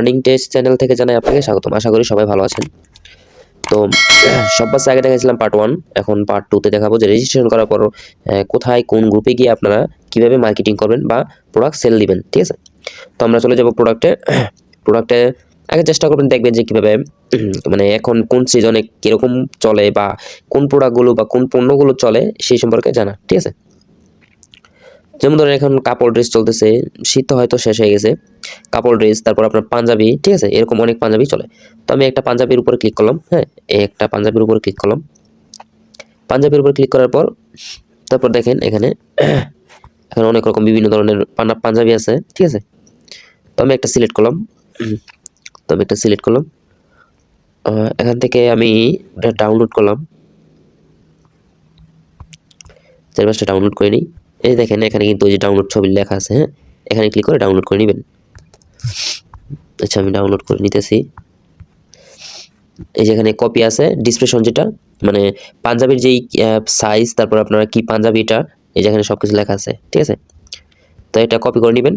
Earning test channel থেকে জানাই আপনাকে স্বাগতম। আশা করি সবাই ভালো আছেন। তো সবার আগে দেখাইছিলাম পার্ট 1, এখন পার্ট 2 তে দেখাবো যে রেজিস্ট্রেশন করার পর কোথায় কোন গ্রুপে গিয়ে আপনারা কিভাবে মার্কেটিং করবেন বা প্রোডাক্ট সেল দিবেন, ঠিক আছে? তো আমরা চলে যাব প্রোডাক্টে আগে চেষ্টা করবেন, দেখবেন যে কিভাবে মানে এখন কোন সিজনে কিরকম চলে বা কোন প্রোডাক্টগুলো বা কোন পণ্যগুলো চলে সেই সম্পর্কে জানা, ঠিক আছে? যেমন ধরেন এখন কাপড় ড্রেস চলতেছে, শীত তো হয়তো শেষ হয়ে গেছে, কাপড় ড্রেস, তারপর আপনার পাঞ্জাবি, ঠিক আছে? এরকম অনেক পাঞ্জাবি চলে। তো আমি একটা পাঞ্জাবির উপরে ক্লিক করলাম, হ্যাঁ, এই একটা পাঞ্জাবির উপরে ক্লিক করলাম। পাঞ্জাবির উপর ক্লিক করার পর তারপর দেখেন এখানে অনেক রকম বিভিন্ন ধরনের পাঞ্জাবি আছে, ঠিক আছে? তো আমি একটা সিলেক্ট করলাম, এখান থেকে আমি এটা ডাউনলোড করলাম, 4-5টা ডাউনলোড করে নিই। এই দেখেন এখানে কিন্তু ওই যে ডাউনলোড ছবির লেখা আছে, হ্যাঁ, এখানে ক্লিক করে ডাউনলোড করে নেবেন। আচ্ছা, আমি ডাউনলোড করে নিতেছি। এই যেখানে কপি আছে, ডিসক্রিপশন যেটা মানে পাঞ্জাবির যেই সাইজ, তারপর আপনারা কি পাঞ্জাবিটা, এই যেখানে সবকিছু লেখা আছে, ঠিক আছে? তো এটা কপি করে নেবেন।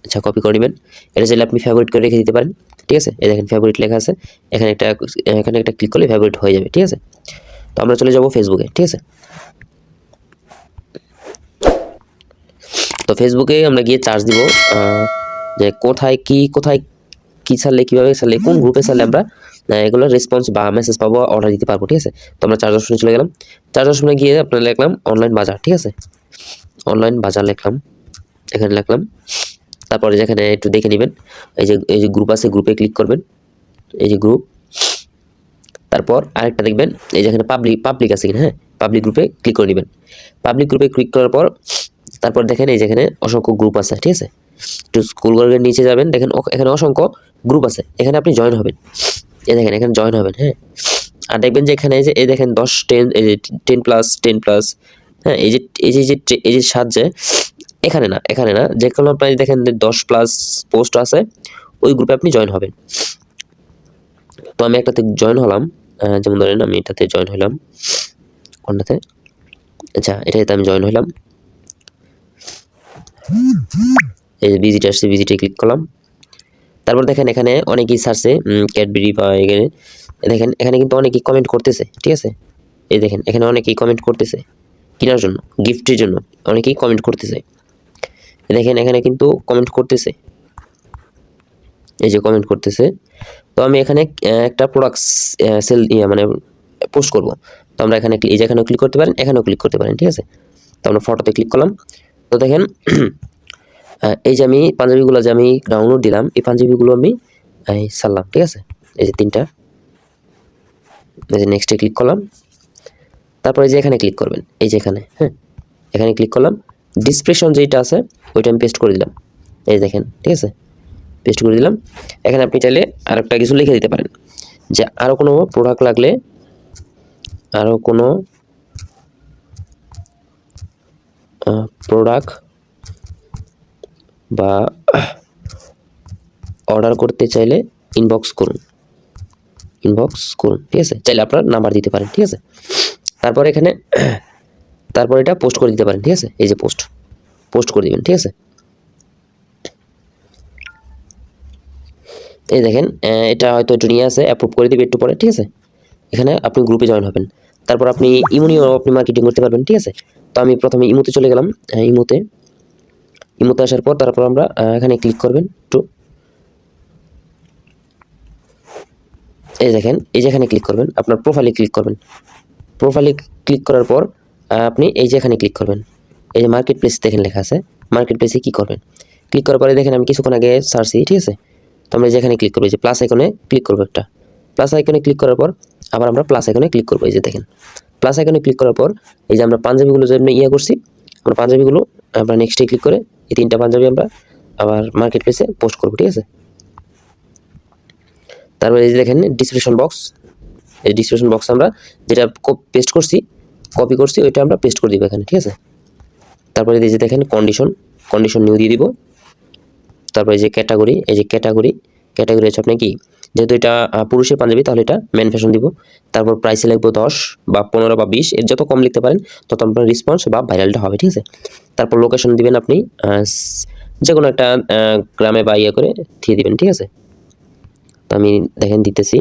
আচ্ছা, কপি করে নেবেন। এটা চাইলে আপনি ফেভারিট করে রেখে দিতে পারেন, ঠিক আছে? এই দেখেন ফেভারিট লেখা আছে, এখানে একটা ক্লিক করলে ফেভারিট হয়ে যাবে, ঠিক আছে? তো আমরা চলে যাব ফেসবুকে, ঠিক আছে? তো ফেসবুকে আমরা গিয়ে চার্জ দিব যে কোথায় কি ছাড়লে, কিভাবে ছাড়লে, কোন গ্রুপে ছাড়লে আমরা এগুলো রেসপন্স বা মেসেজ পাবো, অর্ডার দিতে পারবো, ঠিক আছে? তো আমরা চার্জ অপশনে চলে গেলাম। চার্জ অপশনে গিয়ে আপনারা লিখলাম অনলাইন বাজার, ঠিক আছে? অনলাইন বাজার লিখলাম, এখানে লিখলাম। তারপরে যেখানে একটু দেখে নেবেন, এই যে গ্রুপ আছে, গ্রুপে ক্লিক করবেন, এই যে গ্রুপ। তারপর আরেকটা দেখবেন এই যেখানে পাবলিক আছে কিনা, হ্যাঁ, পাবলিক গ্রুপে ক্লিক করে নেবেন। পাবলিক গ্রুপে ক্লিক করার পর তারপর দেখেন এই যেখানে অসংখ্য গ্রুপ আছে, ঠিক আছে? একটু স্ক্রল করে নিচে যাবেন, দেখেন এখানে অসংখ্য গ্রুপ আছে, এখানে আপনি জয়েন হবেন। এই দেখেন এখানে জয়েন হবেন, হ্যাঁ। আর দেখবেন যে এখানে এই দেখেন 10 10 এই যে 10 প্লাস, হ্যাঁ, এই যে 7, যে এখানে না, যে কোনো আপনি দেখেন 10 প্লাস পোস্ট আছে, ওই গ্রুপে আপনি জয়েন হবেন। তো আমি একটাতে জয়েন হলাম, যেমন ধরেন আমি এটাতে জয়েন হলাম, কোনটাতে? আচ্ছা, এটাতে আমি জয়েন হলাম। এই যে ভিজিট আসছে, ভিজিটে ক্লিক করলাম। তারপর দেখেন এখানে অনেকেই ছাড়ছে ক্যাডবেরি বা এখানে দেখেন এখানে কিন্তু অনেকেই কমেন্ট করতেছে, ঠিক আছে? এই দেখেন এখানে অনেকেই কমেন্ট করতেছে কেনার জন্য, গিফটের জন্য অনেকেই কমেন্ট করতেছে। দেখেন এখানে কিন্তু কমেন্ট করতেছে, এই যে কমেন্ট করতেছে। তো আমি এখানে একটা প্রোডাক্ট সেল মানে পোস্ট করব। তো আমরা এখানে এই যে এখানেও ক্লিক করতে পারেন, এখানেও ক্লিক করতে পারেন, ঠিক আছে? তো আমরা ফটোতে ক্লিক করলাম। তো দেখেন এই যে আমি পাঞ্জাবিগুলো যে আমি ডাউনলোড দিলাম, এই পাঞ্জাবিগুলো আমি ছাড়লাম, ঠিক আছে? এই যে 3টা, এই যে নেক্সটে ক্লিক করলাম। তারপরে যে এখানে ক্লিক করবেন, এই যে এখানে, হ্যাঁ, এখানে ক্লিক করলাম। ডিসক্রিপশন যেটা আছে ওইটা আমি পেস্ট করে দিলাম, এই দেখেন, ঠিক আছে? পেস্ট করে দিলাম। এখানে আপনি চাইলে আরেকটা কিছু লিখে দিতে পারেন যে আরও কোনো প্রোডাক্ট লাগলে, আরও কোনো প্রোডাক্ট বা অর্ডার করতে চাইলে ইনবক্স করুন, ঠিক আছে? চাইলে আপনার নাম্বার দিতে পারেন, ঠিক আছে? তারপর এখানে তারপর এটা পোস্ট করে দিতে পারেন, ঠিক আছে? এই যে পোস্ট করে দিবেন, ঠিক আছে? এই দেখেন এটা হয়তো একটু নিয়ে আসে, অ্যাপ্রুভ করে দিবে একটু পরে, ঠিক আছে? এখানে আপনি গ্রুপে জয়েন হবেন। তারপর আপনি ইমো নিয়েও আপনি মার্কেটিং করতে পারবেন, ঠিক আছে? তো আমি প্রথমে ইমোতে চলে গেলাম। ইমোতে আসার পর তারপর আমরা এখানে ক্লিক করবেন একটু, এই দেখেন এই যে এখানে ক্লিক করবেন, আপনার প্রোফাইলে ক্লিক করবেন। প্রোফাইলে ক্লিক করার পর আপনি এই যে এখানে ক্লিক করবেন, এই যে মার্কেট প্লেস দেখেন লেখা আছে, মার্কেট প্লেসে কি করবেন? ক্লিক করার পরে দেখেন আমি কিছুক্ষণ আগে সার্চি, ঠিক আছে? তো আমরা যেখানে ক্লিক করবো, এই যে প্লাস আইকনে ক্লিক করবো, একটা প্লাস আইকনে ক্লিক করার পর আবার আমরা প্লাস আইকনে ক্লিক করবো। এই যে দেখেন প্লাস আইকনে ক্লিক করার পর এই যে আমরা পাঞ্জাবিগুলো যে করছি, আমরা পাঞ্জাবিগুলো আমরা নেক্সটে ক্লিক করে এই 3টা পাঞ্জাবি আমরা আবার মার্কেট প্লেসে পোস্ট করবো, ঠিক আছে? তারপরে এই যে দেখেন ডিসক্রিপশন বক্স, এই ডিসক্রিপশন বক্সে আমরা যেটা পেস্ট করছি, কপি করছি, ওইটা আমরা পেস্ট করে দিব এখানে, ঠিক আছে? তারপরে এই যে দেখেন কন্ডিশন নিউ দিয়ে দিব। তারপরে এই যে ক্যাটাগরি, এই যে ক্যাটাগরি হচ্ছে আপনি কি, যেহেতু এটা পুরুষের পাঞ্জাবি তাহলে এটা মেন ফ্যাশন দিব। তারপর প্রাইসে লিখবো 10 বা 15 বা 20, এর যত কম লিখতে পারেন তত আপনার রেসপন্স বা ভাইরালটা হবে, ঠিক আছে? তারপর লোকেশন দিবেন আপনি যে কোনো একটা গ্রামে বা ইয়ে করে দিয়ে দিবেন, ঠিক আছে। তো আমি দেখেন দিতেছি,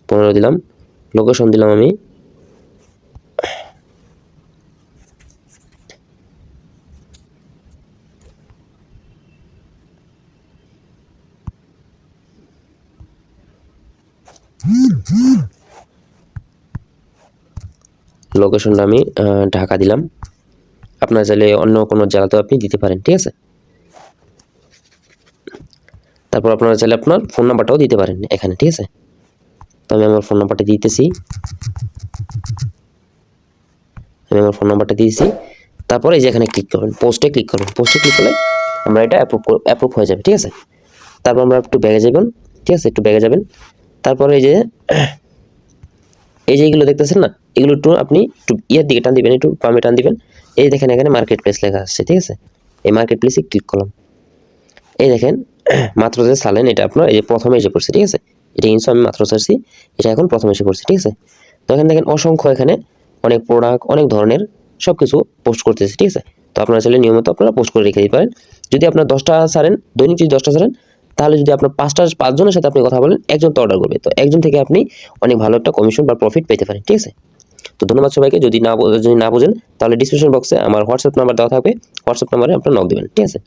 15 দিলাম, লোকেশন দিলাম আমি, লোকেশনটা আমি ঢাকা দিলাম। আপনার চাইলে অন্য কোনো জেলাতেও আপনি দিতে পারেন, ঠিক আছে। তারপর আপনারা চাইলে আপনার ফোন নাম্বারটাও দিতে পারেন এখানে, ঠিক আছে। তো আমি আমার ফোন নাম্বারটা দিতেছি, আমি আমার ফোন নাম্বারটা দিয়েছি। তারপরে এই যে এখানে ক্লিক করবেন, পোস্টে ক্লিক করবেন, পোস্টে ক্লিক করলে আমরা এটা অ্যাপ্রুভ হয়ে যাবে, ঠিক আছে। তারপর আমরা একটু ব্যাগে যাবেন, ঠিক আছে, একটু ব্যাগে যাবেন। তারপরে এই যে এইগুলো দেখতেছেন না, এগুলো একটু আপনি একটু ইয়ের দিকে টান দিবেন, একটু বামে টান দিবেন। এই দেখেন এখানে মার্কেট প্লেস লেখা আসছে, ঠিক আছে। এই মার্কেট প্লেসে ক্লিক করলাম। এই দেখেন মাত্র যে সালেন এটা আপনার এই যে প্রথমে এসে পড়ছে, ঠিক আছে। এটা কিন্তু আমি মাত্র চাচ্ছি, এটা এখন প্রথমে এসে পড়ছে, ঠিক আছে। তো এখানে দেখেন অসংখ্য এখানে অনেক প্রোডাক্ট, অনেক ধরনের সব কিছু পোস্ট করতেছে, ঠিক আছে। তো আপনারা চাইলে নিয়মিত আপনারা পোস্ট করে রেখে দিতে পারেন। যদি আপনার 10টা ছাড়েন, দৈনিক যদি 10টা ছাড়েন, তাহলে যদি আপনার 5জনের সাথে আপনি কথা বলেন, একজন তো অর্ডার করবে, তো একজন থেকে আপনি অনেক ভালো একটা কমিশন বা প্রফিট পেতে পারেন, ঠিক আছে। তো ধন্যবাদ সবাইকে। যদি না বোঝেন তাহলে ডিসক্রিপশন বক্সে আমার হোয়াটসঅ্যাপ নাম্বার দেওয়া থাকবে, হোয়াটসঅ্যাপ নাম্বারে আপনারা নক দেবেন, ঠিক আছে।